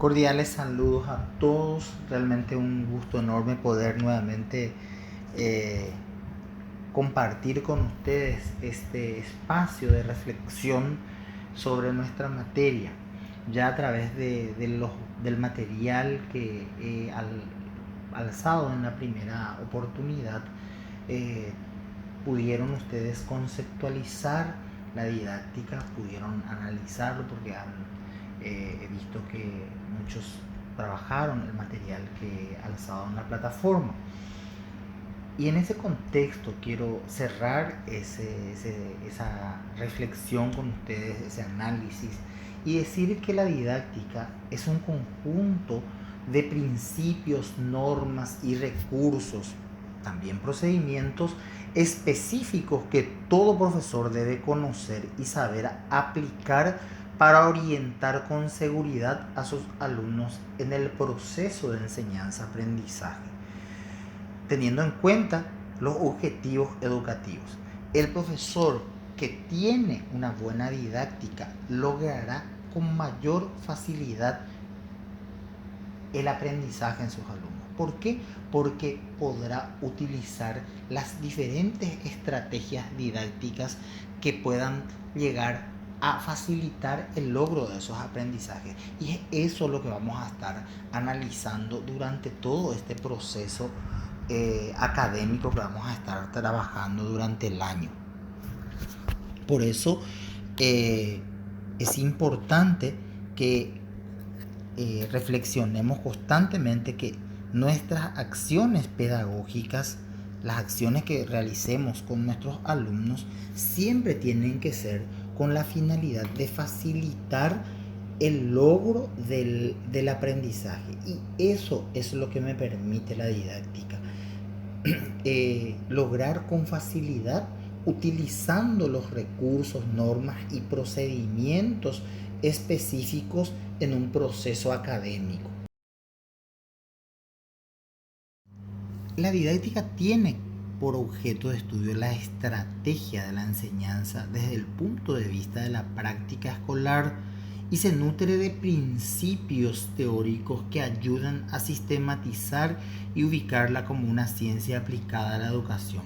Cordiales saludos a todos. Realmente un gusto enorme poder nuevamente compartir con ustedes este espacio de reflexión sobre nuestra materia, ya a través del material que he alzado en la primera oportunidad. Pudieron ustedes conceptualizar la didáctica, pudieron analizarlo porque he visto que muchos trabajaron el material que he alzado en la plataforma. Y en ese contexto quiero cerrar esa reflexión con ustedes, ese análisis, y decir que la didáctica es un conjunto de principios, normas y recursos, también procedimientos específicos que todo profesor debe conocer y saber aplicar para orientar con seguridad a sus alumnos en el proceso de enseñanza-aprendizaje, teniendo en cuenta los objetivos educativos. El profesor que tiene una buena didáctica logrará con mayor facilidad el aprendizaje en sus alumnos. ¿Por qué? Porque podrá utilizar las diferentes estrategias didácticas que puedan llegar a facilitar el logro de esos aprendizajes. Y es eso lo que vamos a estar analizando durante todo este proceso académico que vamos a estar trabajando durante el año. Por eso es importante que reflexionemos constantemente que nuestras acciones pedagógicas, las acciones que realicemos con nuestros alumnos, siempre tienen que ser con la finalidad de facilitar el logro del aprendizaje. Y eso es lo que me permite la didáctica. Lograr con facilidad, utilizando los recursos, normas y procedimientos específicos en un proceso académico. La didáctica tiene por objeto de estudio la estrategia de la enseñanza desde el punto de vista de la práctica escolar y se nutre de principios teóricos que ayudan a sistematizar y ubicarla como una ciencia aplicada a la educación.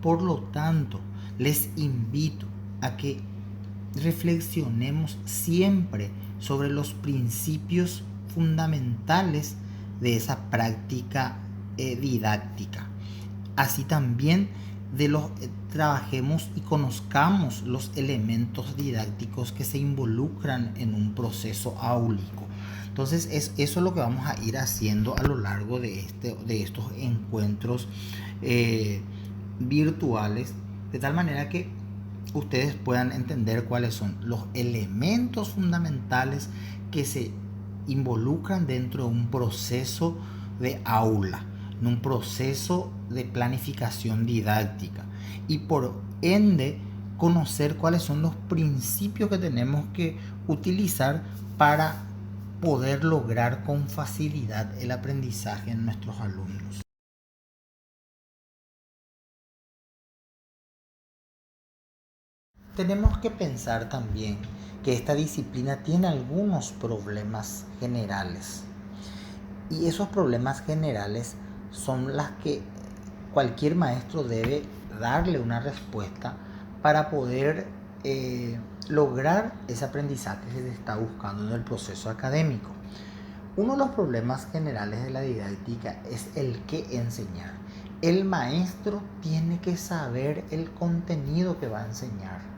Por lo tanto, les invito a que reflexionemos siempre sobre los principios fundamentales de esa práctica didáctica. Así también trabajemos y conozcamos los elementos didácticos que se involucran en un proceso áulico. Entonces eso es lo que vamos a ir haciendo a lo largo de estos encuentros virtuales, de tal manera que ustedes puedan entender cuáles son los elementos fundamentales que se involucran dentro de un proceso de aula, en un proceso de planificación didáctica, y por ende conocer cuáles son los principios que tenemos que utilizar para poder lograr con facilidad el aprendizaje en nuestros alumnos. Tenemos que pensar también que esta disciplina tiene algunos problemas generales. Y esos problemas generales son las que cualquier maestro debe darle una respuesta para poder lograr ese aprendizaje que se está buscando en el proceso académico. Uno de los problemas generales de la didáctica es el qué enseñar. El maestro tiene que saber el contenido que va a enseñar.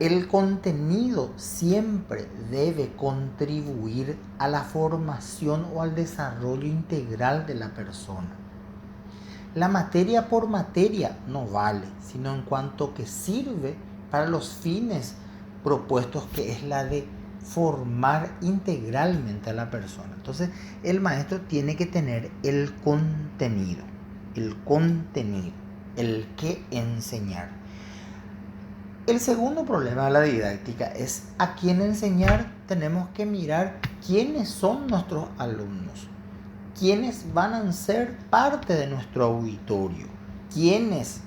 El contenido siempre debe contribuir a la formación o al desarrollo integral de la persona. La materia por materia no vale, sino en cuanto que sirve para los fines propuestos, que es la de formar integralmente a la persona. Entonces, el maestro tiene que tener el contenido, el qué enseñar. El segundo problema de la didáctica es a quién enseñar. Tenemos que mirar quiénes son nuestros alumnos, quiénes van a ser parte de nuestro auditorio, quiénes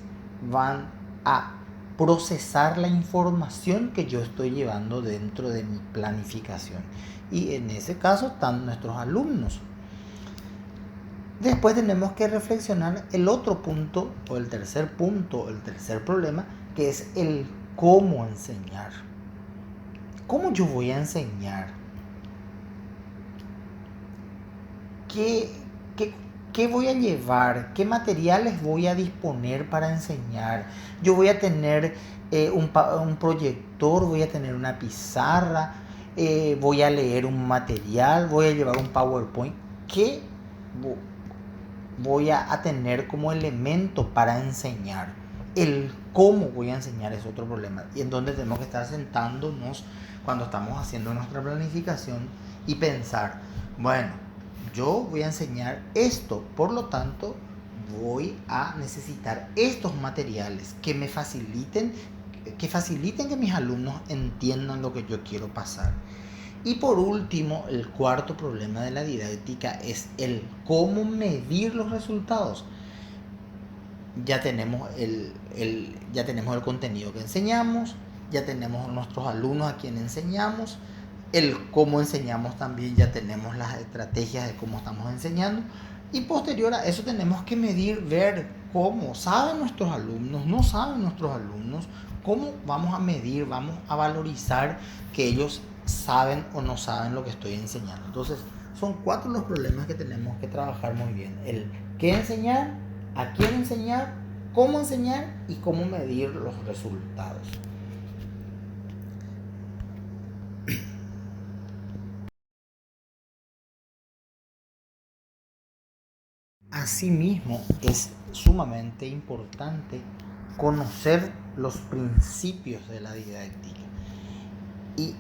van a procesar la información que yo estoy llevando dentro de mi planificación. Y en ese caso están nuestros alumnos. Después tenemos que reflexionar el otro punto, o el tercer punto, el tercer problema, que es el cómo enseñar. ¿Cómo yo voy a enseñar? ¿Qué voy a llevar? ¿Qué materiales voy a disponer para enseñar? Yo voy a tener un proyector, voy a tener una pizarra, voy a leer un material, voy a llevar un PowerPoint. ¿Qué voy a tener como elemento para enseñar? El cómo voy a enseñar es otro problema, y en donde tenemos que estar sentándonos cuando estamos haciendo nuestra planificación y pensar, bueno, yo voy a enseñar esto, por lo tanto voy a necesitar estos materiales que me faciliten que mis alumnos entiendan lo que yo quiero pasar. Y por último, el cuarto problema de la didáctica es el cómo medir los resultados. Ya tenemos ya tenemos el contenido que enseñamos, ya tenemos nuestros alumnos a quienes enseñamos, el cómo enseñamos también, ya tenemos las estrategias de cómo estamos enseñando, y posterior a eso tenemos que medir, ver cómo saben nuestros alumnos, no saben nuestros alumnos, cómo vamos a medir, vamos a valorizar que ellos saben o no saben lo que estoy enseñando. Entonces son 4 los problemas que tenemos que trabajar muy bien: el qué enseñar, a quién enseñar, cómo enseñar y cómo medir los resultados. Asimismo, es sumamente importante conocer los principios de la didáctica. Y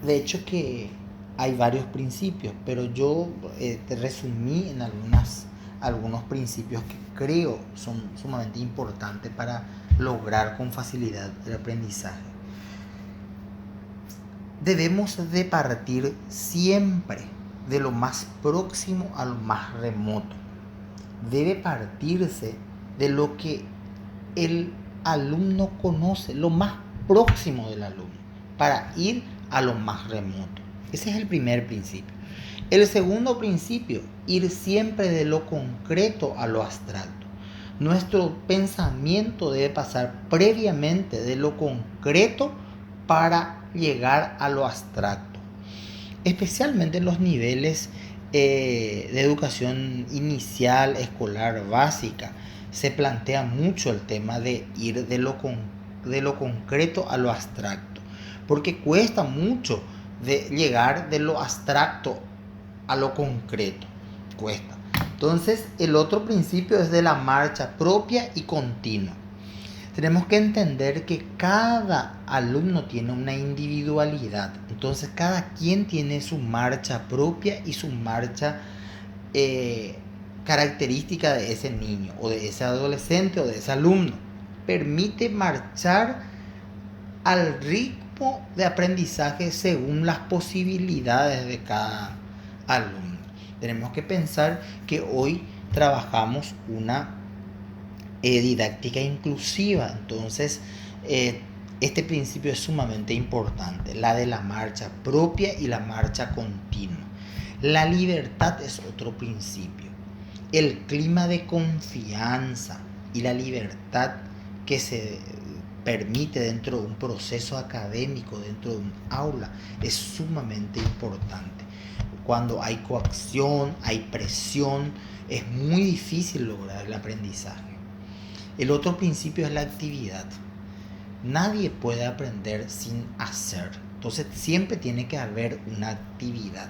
de hecho que hay varios principios, pero yo te resumí en algunos principios que creo son sumamente importantes para lograr con facilidad el aprendizaje. Debemos de partir siempre de lo más próximo a lo más remoto. Debe partirse de lo que el alumno conoce, lo más próximo del alumno, para ir a lo más remoto. Ese es el primer principio. El segundo principio, ir siempre de lo concreto a lo abstracto. Nuestro pensamiento debe pasar previamente de lo concreto para llegar a lo abstracto, especialmente en los niveles de educación inicial, escolar, básica. Se plantea mucho el tema de ir de lo concreto a lo abstracto, porque cuesta mucho de llegar de lo abstracto a lo concreto, cuesta. Entonces, el otro principio es de la marcha propia y continua. Tenemos que entender que cada alumno tiene una individualidad. Entonces, cada quien tiene su marcha propia y su marcha característica de ese niño o de ese adolescente o de ese alumno. Permite marchar al ritmo de aprendizaje según las posibilidades de cada alumno. Tenemos que pensar que hoy trabajamos una didáctica inclusiva. Entonces, este principio es sumamente importante, la de la marcha propia y la marcha continua. La libertad es otro principio. El clima de confianza y la libertad que se permite dentro de un proceso académico, dentro de un aula, es sumamente importante. Cuando hay coacción, hay presión, es muy difícil lograr el aprendizaje. El otro principio es la actividad. Nadie puede aprender sin hacer. Entonces siempre tiene que haber una actividad.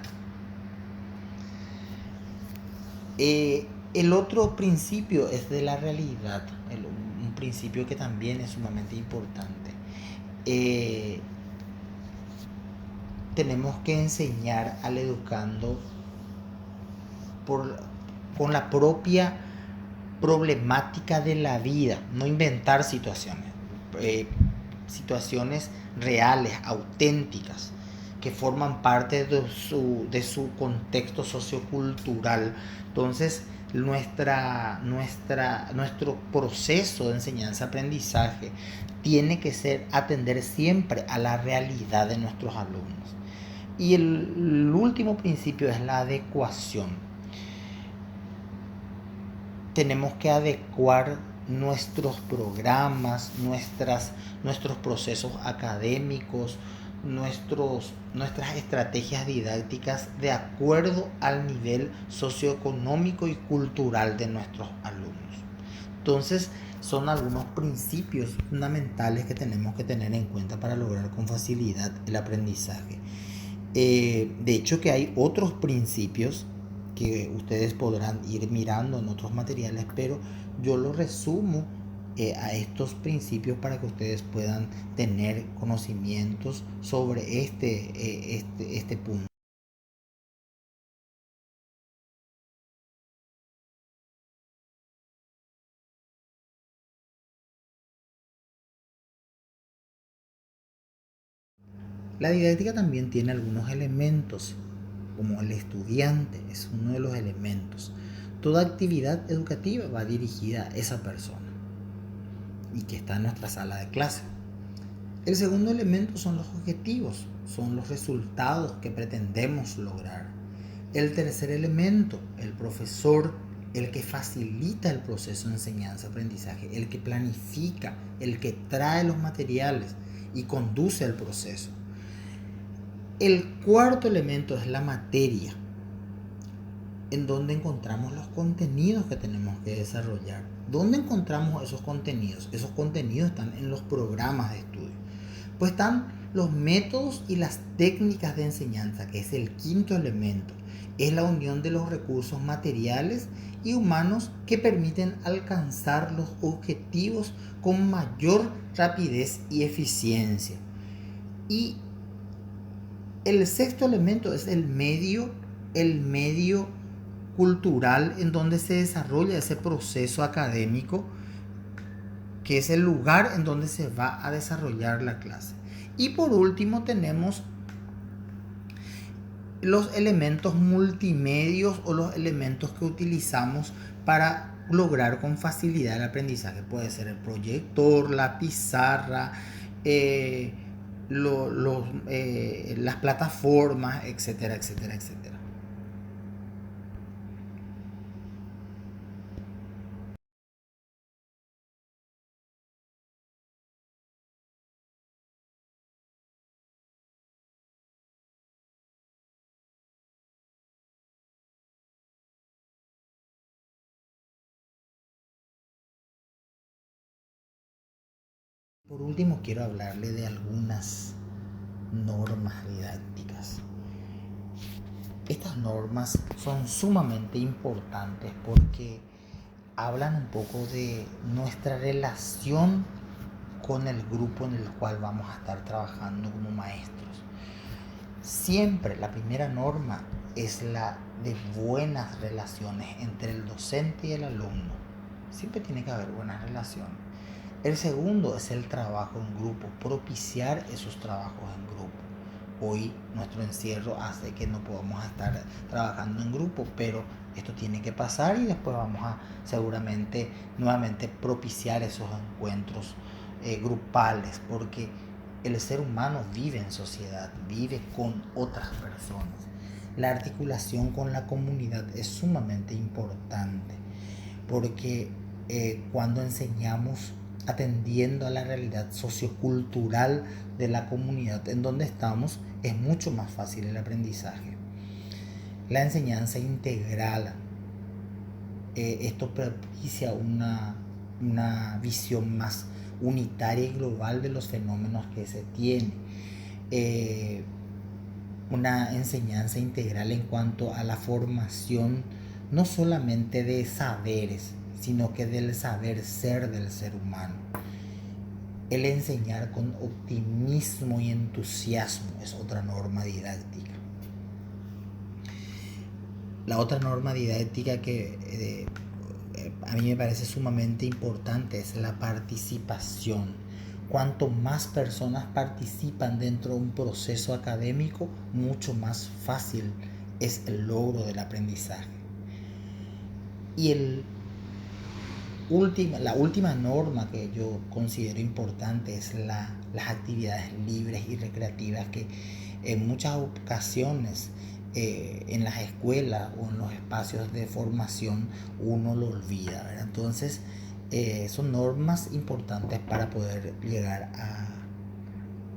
El otro principio es de la realidad. Un principio que también es sumamente importante. Tenemos que enseñar al educando con la propia problemática de la vida, no inventar situaciones, situaciones reales, auténticas, que forman parte de su contexto sociocultural. Entonces nuestro proceso de enseñanza-aprendizaje tiene que ser atender siempre a la realidad de nuestros alumnos. Y el último principio es la adecuación. Tenemos que adecuar nuestros programas, nuestros procesos académicos, nuestras estrategias didácticas de acuerdo al nivel socioeconómico y cultural de nuestros alumnos. Entonces, son algunos principios fundamentales que tenemos que tener en cuenta para lograr con facilidad el aprendizaje. De hecho, que hay otros principios que ustedes podrán ir mirando en otros materiales, pero yo lo resumo a estos principios para que ustedes puedan tener conocimientos sobre este punto. La didáctica también tiene algunos elementos, como el estudiante es uno de los elementos. Toda actividad educativa va dirigida a esa persona y que está en nuestra sala de clase. El segundo elemento son los objetivos, son los resultados que pretendemos lograr. El tercer elemento, el profesor, el que facilita el proceso de enseñanza-aprendizaje, el que planifica, el que trae los materiales y conduce el proceso. El cuarto elemento es la materia, en donde encontramos los contenidos que tenemos que desarrollar. ¿Dónde encontramos esos contenidos? Esos contenidos están en los programas de estudio. Pues están los métodos y las técnicas de enseñanza, que es el quinto elemento. Es la unión de los recursos materiales y humanos que permiten alcanzar los objetivos con mayor rapidez y eficiencia. Y el sexto elemento es el medio cultural en donde se desarrolla ese proceso académico, que es el lugar en donde se va a desarrollar la clase. Y por último tenemos los elementos multimedios o los elementos que utilizamos para lograr con facilidad el aprendizaje. Puede ser el proyector, la pizarra, las plataformas, etcétera, etcétera, etcétera. Por último, quiero hablarle de algunas normas didácticas. Estas normas son sumamente importantes porque hablan un poco de nuestra relación con el grupo en el cual vamos a estar trabajando como maestros. Siempre la primera norma es la de buenas relaciones entre el docente y el alumno. Siempre tiene que haber buenas relaciones. El segundo es el trabajo en grupo, propiciar esos trabajos en grupo. Hoy nuestro encierro hace que no podamos estar trabajando en grupo, pero esto tiene que pasar y después vamos a seguramente nuevamente propiciar esos encuentros grupales, porque el ser humano vive en sociedad, vive con otras personas. La articulación con la comunidad es sumamente importante, porque cuando enseñamos atendiendo a la realidad sociocultural de la comunidad en donde estamos, es mucho más fácil el aprendizaje. La enseñanza integral, esto propicia una visión más unitaria y global de los fenómenos que se tiene. Una enseñanza integral en cuanto a la formación no solamente de saberes, sino que del saber ser del ser humano. El enseñar con optimismo y entusiasmo es otra norma didáctica. La otra norma didáctica que a mí me parece sumamente importante es la participación. Cuanto más personas participan dentro de un proceso académico, mucho más fácil es el logro del aprendizaje. Y la última norma que yo considero importante es las actividades libres y recreativas que en muchas ocasiones en las escuelas o en los espacios de formación uno lo olvida, ¿verdad? Entonces son normas importantes para poder llegar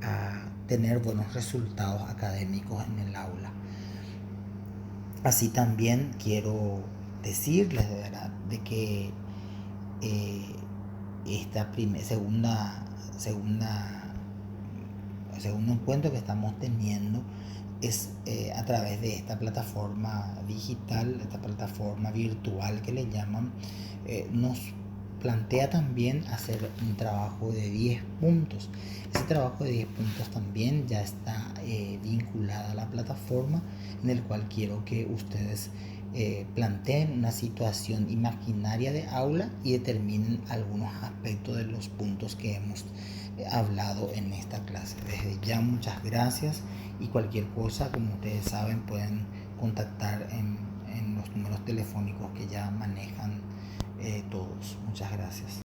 a tener buenos resultados académicos en el aula. Así también quiero decirles, de verdad, de que esta segundo encuentro que estamos teniendo es a través de esta plataforma digital, esta plataforma virtual que le llaman, nos plantea también hacer un trabajo de 10 puntos. Ese trabajo de 10 puntos también ya está vinculado a la plataforma, en el cual quiero que ustedes planteen una situación imaginaria de aula y determinen algunos aspectos de los puntos que hemos hablado en esta clase. Desde ya muchas gracias, y cualquier cosa, como ustedes saben, pueden contactar en los números telefónicos que ya manejan todos. Muchas gracias.